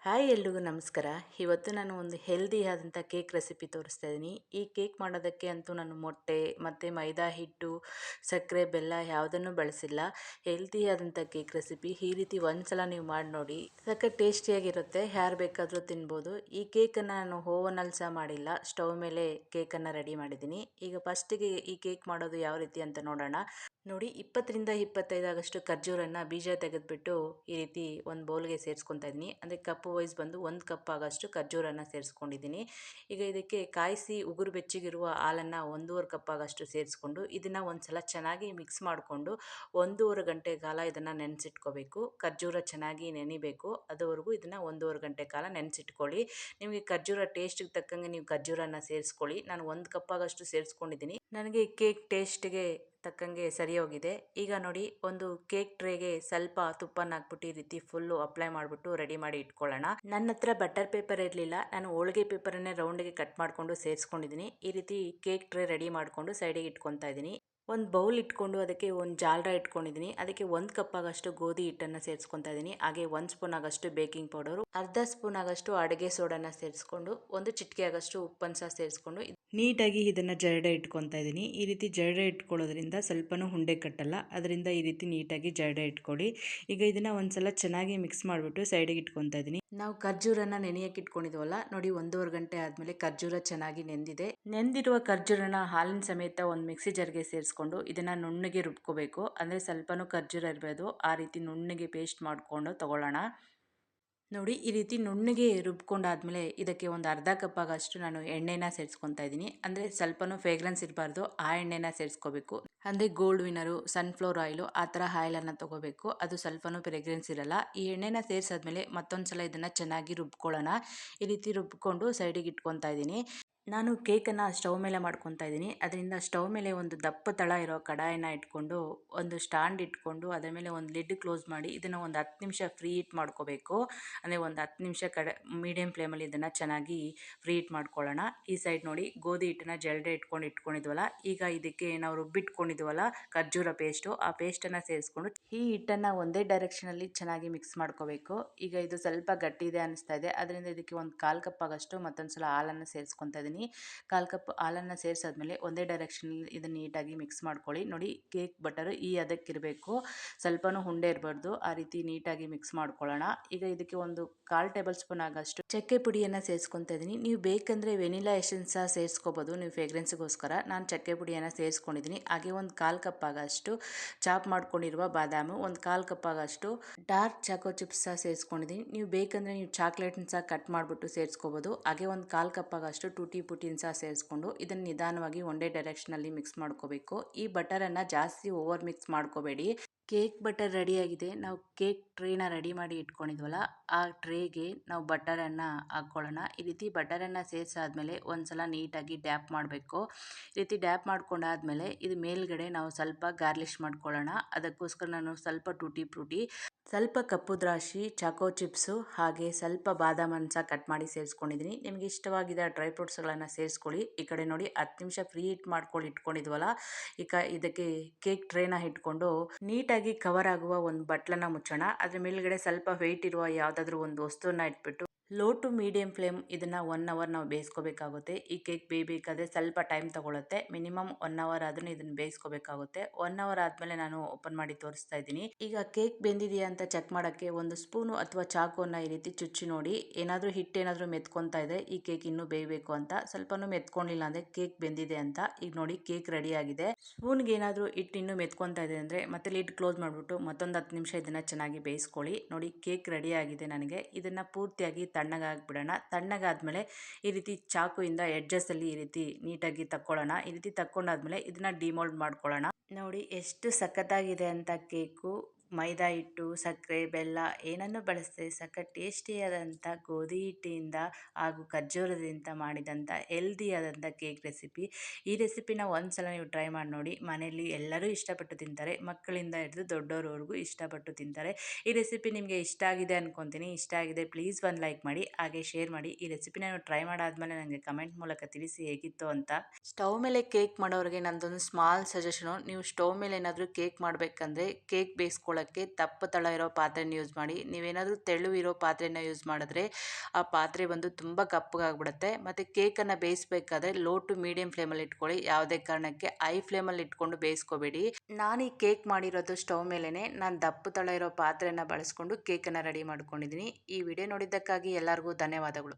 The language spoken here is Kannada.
ಹಾಯ್ ಎಲ್ರಿಗೂ ನಮಸ್ಕಾರ. ಇವತ್ತು ನಾನು ಒಂದು ಹೆಲ್ದಿ ಆದಂಥ ಕೇಕ್ ರೆಸಿಪಿ ತೋರಿಸ್ತಾ ಇದ್ದೀನಿ. ಈ ಕೇಕ್ ಮಾಡೋದಕ್ಕೆ ಅಂತೂ ನಾನು ಮೊಟ್ಟೆ ಮತ್ತು ಮೈದಾ ಹಿಟ್ಟು, ಸಕ್ಕರೆ, ಬೆಲ್ಲ ಯಾವುದನ್ನು ಬಳಸಿಲ್ಲ. ಹೆಲ್ದಿ ಆದಂಥ ಕೇಕ್ ರೆಸಿಪಿ. ಈ ರೀತಿ ಒಂದ್ಸಲ ನೀವು ಮಾಡಿ ನೋಡಿ, ಸಖತ್ ಟೇಸ್ಟಿಯಾಗಿರುತ್ತೆ. ಯಾರು ಬೇಕಾದರೂ ತಿನ್ಬೋದು. ಈ ಕೇಕನ್ನು ನಾನು ಓವನಲ್ಲಿ ಸಹ ಮಾಡಿಲ್ಲ, ಸ್ಟವ್ ಮೇಲೆ ಕೇಕನ್ನು ರೆಡಿ ಮಾಡಿದ್ದೀನಿ. ಈಗ ಫಸ್ಟಿಗೆ ಈ ಕೇಕ್ ಮಾಡೋದು ಯಾವ ರೀತಿ ಅಂತ ನೋಡೋಣ. ನೋಡಿ, 20ರಿಂದ 25 ಆಗಷ್ಟು ಖರ್ಜೂರನ್ನು ಬೀಜ ತೆಗೆದುಬಿಟ್ಟು ಈ ರೀತಿ ಒಂದು ಬೌಲ್ಗೆ ಸೇರಿಸ್ಕೊತಾ ಇದ್ದೀನಿ. ಅಂದರೆ ಕಪ್ ವೈಸ್ ಬಂದು 1 ಕಪ್ ಆಗಷ್ಟು ಖರ್ಜೂರನ್ನು ಸೇರಿಸ್ಕೊಂಡಿದ್ದೀನಿ. ಈಗ ಇದಕ್ಕೆ ಕಾಯಿಸಿ ಉಗುರು ಬೆಚ್ಚಗಿರುವ ಹಾಲನ್ನು 1.5 ಕಪ್ ಆಗಷ್ಟು ಸೇರಿಸ್ಕೊಂಡು ಇದನ್ನು ಒಂದ್ಸಲ ಚೆನ್ನಾಗಿ ಮಿಕ್ಸ್ ಮಾಡಿಕೊಂಡು 1.5 ಗಂಟೆ ಕಾಲ ಇದನ್ನು ನೆನೆಸಿಟ್ಕೋಬೇಕು. ಖರ್ಜೂರ ಚೆನ್ನಾಗಿ ನೆನಿಬೇಕು, ಅದುವರೆಗೂ ಇದನ್ನು 1.5 ಗಂಟೆ ಕಾಲ ನೆನೆಸಿಟ್ಕೊಳ್ಳಿ. ನಿಮಗೆ ಖರ್ಜೂರ ಟೇಸ್ಟಿಗೆ ತಕ್ಕಂಗೆ ನೀವು ಖರ್ಜೂರನ ಸೇರಿಸ್ಕೊಳ್ಳಿ. ನಾನು 1 ಕಪ್ ಆಗಷ್ಟು ಸೇರಿಸ್ಕೊಂಡಿದ್ದೀನಿ. ನನಗೆ ಕೇಕ್ ಟೇಸ್ಟ್ಗೆ ತಕ್ಕಂಗೆ ಸರಿ ಹೋಗಿದೆ. ಈಗ ನೋಡಿ, ಒಂದು ಕೇಕ್ ಟ್ರೇಗೆ ಸ್ವಲ್ಪ ತುಪ್ಪನ ಹಾಕ್ಬಿಟ್ಟು ಈ ರೀತಿ ಫುಲ್ಲು ಅಪ್ಲೈ ಮಾಡಿಬಿಟ್ಟು ರೆಡಿ ಮಾಡಿ ಇಟ್ಕೊಳ್ಳೋಣ. ನನ್ನ ಹತ್ರ ಬಟರ್ ಪೇಪರ್ ಇರಲಿಲ್ಲ, ನಾನು ಹೋಳಿಗೆ ಪೇಪರನ್ನೇ ರೌಂಡ್ಗೆ ಕಟ್ ಮಾಡಿಕೊಂಡು ಸೇರಿಸ್ಕೊಂಡಿದ್ದೀನಿ. ಈ ರೀತಿ ಕೇಕ್ ಟ್ರೇ ರೆಡಿ ಮಾಡಿಕೊಂಡು ಸೈಡಿಗೆ ಇಟ್ಕೊತಾ ಇದ್ದೀನಿ. ಒಂದು ಬೌಲ್ ಇಟ್ಕೊಂಡು ಅದಕ್ಕೆ ಒಂದು ಜಾಲ್ರ ಇಟ್ಕೊಂಡಿದ್ದೀನಿ. ಅದಕ್ಕೆ 1 ಕಪ್ ಆಗಷ್ಟು ಗೋಧಿ ಹಿಟ್ಟನ್ನು ಸೇರಿಸ್ಕೊತಾ ಇದ್ದೀನಿ. ಹಾಗೆ 1 ಸ್ಪೂನ್ ಆಗಷ್ಟು ಬೇಕಿಂಗ್ ಪೌಡರು, ಅರ್ಧ ಸ್ಪೂನ್ ಆಗಷ್ಟು ಅಡುಗೆ ಸೋಡಾನ ಸೇರಿಸ್ಕೊಂಡು, 1 ಚಿಟಿಕೆ ಆಗಷ್ಟು ಉಪ್ಪನ್ನು ಸಹ ಸೇರಿಸ್ಕೊಂಡು ನೀಟಾಗಿ ಇದನ್ನು ಜರಡೆ ಇಟ್ಕೊತಾ ಇದ್ದೀನಿ. ಈ ರೀತಿ ಜರಡೆ ಇಟ್ಕೊಳ್ಳೋದ್ರಿಂದ ಸ್ವಲ್ಪನೂ ಉಂಡೆ ಕಟ್ಟಲ್ಲ, ಅದರಿಂದ ಈ ರೀತಿ ನೀಟಾಗಿ ಜರಡೆ ಇಟ್ಕೊಳ್ಳಿ. ಈಗ ಇದನ್ನು ಒಂದ್ಸಲ ಚೆನ್ನಾಗಿ ಮಿಕ್ಸ್ ಮಾಡಿಬಿಟ್ಟು ಸೈಡಿಗೆ ಇಟ್ಕೊತಾ ಇದ್ದೀನಿ. ನಾವು ಖರ್ಜೂರನ ನೆನೆಯಕ್ಕೆ ಇಟ್ಕೊಂಡಿದ್ವಲ್ಲ, ನೋಡಿ 1.5 ಗಂಟೆ ಆದಮೇಲೆ ಖರ್ಜೂರ ಚೆನ್ನಾಗಿ ನೆಂದಿದೆ. ನೆಂದಿರುವ ಖರ್ಜೂರನ ಹಾಲಿನ ಸಮೇತ ಒಂದು ಮಿಕ್ಸಿ ಜಾರ್ಗೆ ಸೇರಿಸ್ಕೊಂಡು ಇದನ್ನು ನುಣ್ಣಗೆ ರುಬ್ಕೋಬೇಕು. ಅಂದರೆ ಸ್ವಲ್ಪನೂ ಖರ್ಜೂರ ಇರಬೇಕು, ಆ ರೀತಿ ನುಣ್ಣಗೆ ಪೇಸ್ಟ್ ಮಾಡಿಕೊಂಡು ತಗೊಳ್ಳೋಣ. ನೋಡಿ, ಈ ರೀತಿ ನುಣ್ಣಗೆ ರುಬ್ಕೊಂಡಾದ್ಮೇಲೆ ಇದಕ್ಕೆ ಒಂದು ಅರ್ಧ ಕಪ್ ಆಗಷ್ಟು ನಾನು ಎಣ್ಣೆನ ಸೇರಿಸ್ಕೊತಾ ಇದ್ದೀನಿ. ಅಂದರೆ ಸ್ವಲ್ಪನೂ ಫ್ರೇಗ್ರೆನ್ಸ್ ಇರಬಾರ್ದು, ಆ ಎಣ್ಣೆನ ಸೇರಿಸ್ಕೋಬೇಕು. ಅಂದರೆ ಗೋಲ್ಡ್ ವಿನ್ನರು, ಸನ್ಫ್ಲವರ್ ಆಯಿಲು, ಆ ಥರ ಆಯಿಲನ್ನು ತೊಗೋಬೇಕು. ಅದು ಸ್ವಲ್ಪನೂ ಫ್ರೇಗ್ರೆನ್ಸ್ ಇರಲ್ಲ. ಈ ಎಣ್ಣೆನ ಸೇರಿಸಾದ್ಮೇಲೆ ಮತ್ತೊಂದು ಸಲ ಇದನ್ನು ಚೆನ್ನಾಗಿ ರುಬ್ಕೊಳ್ಳೋಣ. ಈ ರೀತಿ ರುಬ್ಕೊಂಡು ಸೈಡಿಗೆ ಇಟ್ಕೊತಾ ಇದ್ದೀನಿ. ನಾನು ಕೇಕನ್ನು ಸ್ಟವ್ ಮೇಲೆ ಮಾಡ್ಕೊತಾ ಇದ್ದೀನಿ. ಅದರಿಂದ ಸ್ಟವ್ ಮೇಲೆ ಒಂದು ದಪ್ಪ ತಳ ಇರೋ ಕಡಾಯಿನ ಇಟ್ಕೊಂಡು, ಒಂದು ಸ್ಟ್ಯಾಂಡ್ ಇಟ್ಕೊಂಡು, ಅದರ ಮೇಲೆ ಒಂದು ಲಿಡ್ ಕ್ಲೋಸ್ ಮಾಡಿ ಇದನ್ನು ಒಂದು 10 ನಿಮಿಷ ಫ್ರೀ ಹೀಟ್ ಮಾಡ್ಕೋಬೇಕು. ಅಂದರೆ ಒಂದು 10 ನಿಮಿಷ ಮೀಡಿಯಮ್ ಫ್ಲೇಮಲ್ಲಿ ಇದನ್ನು ಚೆನ್ನಾಗಿ ಫ್ರೀ ಹೀಟ್ ಮಾಡ್ಕೊಳ್ಳೋಣ. ಈ ಸೈಡ್ ನೋಡಿ, ಗೋಧಿ ಹಿಟ್ಟನ್ನ ಜರಡೆ ಇಟ್ಕೊಂಡಿದ್ವಲ್ಲ, ಈಗ ಇದಕ್ಕೆ ನಾವು ರುಬ್ಬಿಟ್ಕೊಂಡಿದ್ವಲ್ಲ ಖರ್ಜೂರ ಪೇಸ್ಟು, ಆ ಪೇಸ್ಟನ್ನು ಸೇರಿಸ್ಕೊಂಡು ಈ ಹಿಟ್ಟನ್ನು ಒಂದೇ ಡೈರೆಕ್ಷನಲ್ಲಿ ಚೆನ್ನಾಗಿ ಮಿಕ್ಸ್ ಮಾಡ್ಕೋಬೇಕು. ಈಗ ಇದು ಸ್ವಲ್ಪ ಗಟ್ಟಿ ಇದೆ ಅನಿಸ್ತಾ ಇದೆ, ಅದರಿಂದ ಇದಕ್ಕೆ ಒಂದು 1/4 ಕಪ್ ಆಗಷ್ಟು ಮತ್ತೊಂದು ಸಲ ಹಾಲನ್ನು ಸೇರಿಸ್ಕೊತಾ ಇದ್ದೀನಿ. 1/4 ಕಪ್ ಹಾಲನ್ನು ಸೇರಿಸಾದ್ಮೇಲೆ ಒಂದೇ ಡೈರೆಕ್ಷನಲ್ಲಿ ಇದನ್ನು ನೀಟಾಗಿ ಮಿಕ್ಸ್ ಮಾಡ್ಕೊಳ್ಳಿ. ನೋಡಿ, ಕೇಕ್ ಬಟರು ಈ ಅದಕ್ಕಿರಬೇಕು, ಸ್ವಲ್ಪನೂ ಉಂಡೆ ಇರಬಾರ್ದು, ಆ ರೀತಿ ನೀಟಾಗಿ ಮಿಕ್ಸ್ ಮಾಡ್ಕೊಳ್ಳೋಣ. ಈಗ ಇದಕ್ಕೆ ಒಂದು 1/4 ಟೇಬಲ್ ಸ್ಪೂನ್ ಆಗಷ್ಟು ಚಕ್ಕೆ ಪುಡಿಯನ್ನು ಸೇರಿಸ್ಕೊತಾ ಇದ್ದೀನಿ. ನೀವು ಬೇಕಂದರೆ ವೆನಿಲಾ ಎಸೆನ್ಸ್ ಸಹ ಸೇರಿಸ್ಕೋಬೋದು, ನೀವು ಫ್ರೇಗ್ರೆನ್ಸ್ಗೋಸ್ಕರ. ನಾನು ಚಕ್ಕೆ ಪುಡಿಯನ್ನು ಸೇರಿಸ್ಕೊಂಡಿದ್ದೀನಿ. ಹಾಗೆ ಒಂದು 1/4 ಕಪ್ ಆಗಷ್ಟು ಚಾಪ್ ಮಾಡ್ಕೊಂಡಿರುವ ಬಾದಾಮು, ಒಂದು 1/4 ಕಪ್ ಆಗಷ್ಟು ಡಾರ್ಕ್ ಚಾಕೋ ಚಿಪ್ಸ್ ಸಹ ಸೇರಿಸ್ಕೊಂಡಿದ್ದೀನಿ. ನೀವು ಬೇಕಂದರೆ ನೀವು ಚಾಕ್ಲೇಟ್ನ ಸಹ ಕಟ್ ಮಾಡಿಬಿಟ್ಟು ಸೇರಿಸ್ಕೋಬೋದು. ಹಾಗೆ ಒಂದು 1/4 ಕಪ್ ಆಗಷ್ಟು ಟೂಟಿ ಪುಟಿನ ಸಹ ಸೇರಿಸ್ಕೊಂಡು ಇದನ್ನು ನಿಧಾನವಾಗಿ ಒಂದೇ ಡೈರೆಕ್ಷನಲ್ಲಿ ಮಿಕ್ಸ್ ಮಾಡ್ಕೋಬೇಕು. ಈ ಬಟರನ್ನು ಜಾಸ್ತಿ ಓವರ್ ಮಿಕ್ಸ್ ಮಾಡ್ಕೋಬೇಡಿ. ಕೇಕ್ ಬಟರ್ ರೆಡಿಯಾಗಿದೆ. ನಾವು ಕೇಕ್ ಟ್ರೇನ ರೆಡಿ ಮಾಡಿ ಇಟ್ಕೊಂಡಿದ್ವಲ್ಲ, ಆ ಟ್ರೇಗೆ ನಾವು ಬಟರನ್ನು ಹಾಕ್ಕೊಳ್ಳೋಣ. ಈ ರೀತಿ ಬಟರನ್ನು ಸೇರಿಸಾದ್ಮೇಲೆ ಒಂದ್ಸಲ ನೀಟಾಗಿ ಡ್ಯಾಪ್ ಮಾಡಬೇಕು. ಈ ರೀತಿ ಡ್ಯಾಪ್ ಮಾಡ್ಕೊಂಡಾದ್ಮೇಲೆ ಇದು ಮೇಲ್ಗಡೆ ನಾವು ಸ್ವಲ್ಪ ಗಾರ್ಲಿಷ್ ಮಾಡ್ಕೊಳ್ಳೋಣ. ಅದಕ್ಕೋಸ್ಕರ ನಾನು ಸ್ವಲ್ಪ ಟೂಟಿ ಫ್ರೂಟಿ, ಸ್ವಲ್ಪ ಕಪ್ಪು ದ್ರಾಕ್ಷಿ, ಚಾಕೋ ಚಿಪ್ಸು, ಹಾಗೆ ಸ್ವಲ್ಪ ಬಾದಾಮನ್ನು ಸಹ ಕಟ್ ಮಾಡಿ ಸೇರಿಸ್ಕೊಂಡಿದ್ದೀನಿ. ನಿಮಗೆ ಇಷ್ಟವಾಗಿದ್ದ ಡ್ರೈ ಫ್ರೂಟ್ಸ್ಗಳನ್ನು ಸೇರಿಸ್ಕೊಳ್ಳಿ. ಈ ಕಡೆ ನೋಡಿ, 10 ನಿಮಿಷ ಫ್ರೀ ಹೀಟ್ ಮಾಡ್ಕೊಂಡು ಇಟ್ಕೊಂಡಿದ್ವಲ್ಲ, ಈಗ ಇದಕ್ಕೆ ಕೇಕ್ ಟ್ರೇನ ಇಟ್ಕೊಂಡು ನೀಟಾಗಿ ಕವರ್ ಆಗುವ ಒಂದು ಬಟ್ಲನ್ನ ಮುಚ್ಚೋಣ. ಅದ್ರ ಮೇಲ್ಗಡೆ ಸ್ವಲ್ಪ ವೆಯ್ಟ್ ಇರುವ ಯಾವುದಾದ್ರೂ ಒಂದು ವಸ್ತುವನ್ನ ಇಟ್ಬಿಟ್ಟು ಲೋ ಟು ಮೀಡಿಯಂ ಫ್ಲೇಮ್ ಇದನ್ನು 1 ಅವರ್ ನಾವು ಬೇಯಿಸ್ಕೋಬೇಕಾಗುತ್ತೆ. ಈ ಕೇಕ್ ಬೇಯಬೇಕಾದ್ರೆ ಸ್ವಲ್ಪ ಟೈಮ್ ತೊಗೊಳುತ್ತೆ. ಮಿನಿಮಮ್ 1 ಅವರ್ ಆದ್ರೂ ಇದನ್ನು ಬೇಯಿಸ್ಕೋಬೇಕಾಗುತ್ತೆ. 1 ಅವರ್ ಆದಮೇಲೆ ನಾನು ಓಪನ್ ಮಾಡಿ ತೋರಿಸ್ತಾ ಇದ್ದೀನಿ. ಈಗ ಕೇಕ್ ಬೆಂದಿದೆಯಾ ಅಂತ ಚೆಕ್ ಮಾಡೋಕ್ಕೆ ಒಂದು ಸ್ಪೂನು ಅಥವಾ ಚಾಕುವನ್ನು ಈ ರೀತಿ ಚುಚ್ಚಿ ನೋಡಿ. ಏನಾದರೂ ಹಿಟ್ಟೇನಾದರೂ ಮೆತ್ಕೊತಾ ಇದೆ, ಈ ಕೇಕ್ ಇನ್ನೂ ಬೇಯಬೇಕು ಅಂತ. ಸ್ವಲ್ಪನೂ ಮೆತ್ಕೊಂಡಿಲ್ಲ ಅಂದರೆ ಕೇಕ್ ಬೆಂದಿದೆ ಅಂತ. ಈಗ ನೋಡಿ, ಕೇಕ್ ರೆಡಿ ಆಗಿದೆ. ಸ್ಪೂನ್ಗೆ ಏನಾದರೂ ಹಿಟ್ಟು ಇನ್ನೂ ಮೆತ್ಕೊತಾ ಇದೆ ಅಂದರೆ ಮತ್ತೆ ಲಿಡ್ ಕ್ಲೋಸ್ ಮಾಡಿಬಿಟ್ಟು ಮತ್ತೊಂದು 10 ನಿಮಿಷ ಇದನ್ನು ಚೆನ್ನಾಗಿ ಬೇಯಿಸ್ಕೊಳ್ಳಿ. ನೋಡಿ, ಕೇಕ್ ರೆಡಿ ಆಗಿದೆ ನನಗೆ. ಇದನ್ನು ಪೂರ್ತಿಯಾಗಿ ತಣ್ಣಗಾಗ್ಬಿಡೋಣ. ತಣ್ಣಗಾದ್ಮೇಲೆ ಈ ರೀತಿ ಚಾಕುಯಿಂದ ಎಡ್ಜಸ್ಸಲ್ಲಿ ಈ ರೀತಿ ನೀಟಾಗಿ ತಕ್ಕೊಳ್ಳೋಣ. ಈ ರೀತಿ ತಕ್ಕೊಂಡಾದ್ಮೇಲೆ ಇದನ್ನು ಡಿಮೋಲ್ಡ್ ಮಾಡ್ಕೊಳ್ಳೋಣ. ನೋಡಿ, ಎಷ್ಟು ಸಖತ್ತಾಗಿದೆ ಅಂತ ಕೇಕು. ಮೈದಾ ಹಿಟ್ಟು, ಸಕ್ಕರೆ, ಬೆಲ್ಲ ಏನನ್ನು ಬಳಸದೆ ಸಖತ್ ಟೇಸ್ಟಿಯಾದಂಥ ಗೋಧಿ ಹಿಟ್ಟಿಂದ ಹಾಗೂ ಖರ್ಜೂರದಿಂದ ಮಾಡಿದಂಥ ಹೆಲ್ದಿಯಾದಂಥ ಕೇಕ್ ರೆಸಿಪಿ. ಈ ರೆಸಿಪಿನ ಒಂದ್ಸಲ ನೀವು ಟ್ರೈ ಮಾಡಿ ನೋಡಿ. ಮನೆಯಲ್ಲಿ ಎಲ್ಲರೂ ಇಷ್ಟಪಟ್ಟು ತಿಂತಾರೆ, ಮಕ್ಕಳಿಂದ ಹಿಡಿದು ದೊಡ್ಡವರವರೆಗೂ ಇಷ್ಟಪಟ್ಟು ತಿಂತಾರೆ. ಈ ರೆಸಿಪಿ ನಿಮಗೆ ಇಷ್ಟ ಆಗಿದೆ ಅನ್ಕೊತೀನಿ. ಇಷ್ಟ ಆಗಿದೆ ಪ್ಲೀಸ್ ಒಂದು ಲೈಕ್ ಮಾಡಿ, ಹಾಗೆ ಶೇರ್ ಮಾಡಿ. ಈ ರೆಸಿಪಿನ ನೀವು ಟ್ರೈ ಮಾಡಾದ್ಮೇಲೆ ನನಗೆ ಕಮೆಂಟ್ ಮೂಲಕ ತಿಳಿಸಿ ಹೇಗಿತ್ತು ಅಂತ. ಸ್ಟವ್ ಮೇಲೆ ಕೇಕ್ ಮಾಡೋರಿಗೆ ನಂದೊಂದು ಸ್ಮಾಲ್ ಸಜೆಷನು. ನೀವು ಸ್ಟವ್ ಮೇಲೆ ಏನಾದರೂ ಕೇಕ್ ಮಾಡಬೇಕಂದ್ರೆ ಕೇಕ್ ಬೇಯಿಸ್ಕೊಳ್ಳೋ ಮಾಡ್ಕೊಳ್ಳೋಕ್ಕೆ ದಪ್ಪ ತಳ ಇರೋ ಪಾತ್ರೆನ ಯೂಸ್ ಮಾಡಿ. ನೀವೇನಾದರೂ ತೆಳು ಇರೋ ಪಾತ್ರೆನ ಯೂಸ್ ಮಾಡಿದ್ರೆ ಆ ಪಾತ್ರೆ ಬಂದು ತುಂಬ ಕಪ್ಪಗಾಗ್ಬಿಡುತ್ತೆ. ಮತ್ತು ಕೇಕನ್ನು ಬೇಯಿಸ್ಬೇಕಾದ್ರೆ ಲೋ ಟು ಮೀಡಿಯಂ ಫ್ಲೇಮಲ್ಲಿ ಇಟ್ಕೊಳ್ಳಿ. ಯಾವುದೇ ಕಾರಣಕ್ಕೆ ಹೈ ಫ್ಲೇಮಲ್ಲಿ ಇಟ್ಕೊಂಡು ಬೇಯಿಸ್ಕೋಬೇಡಿ. ನಾನು ಈ ಕೇಕ್ ಮಾಡಿರೋದು ಸ್ಟವ್ ಮೇಲೇ ನಾನು ದಪ್ಪ ತಳ ಇರೋ ಪಾತ್ರೆನ ಬಳಸ್ಕೊಂಡು ಕೇಕನ್ನು ರೆಡಿ ಮಾಡ್ಕೊಂಡಿದ್ದೀನಿ. ಈ ವಿಡಿಯೋ ನೋಡಿದ್ದಕ್ಕಾಗಿ ಎಲ್ಲರಿಗೂ ಧನ್ಯವಾದಗಳು.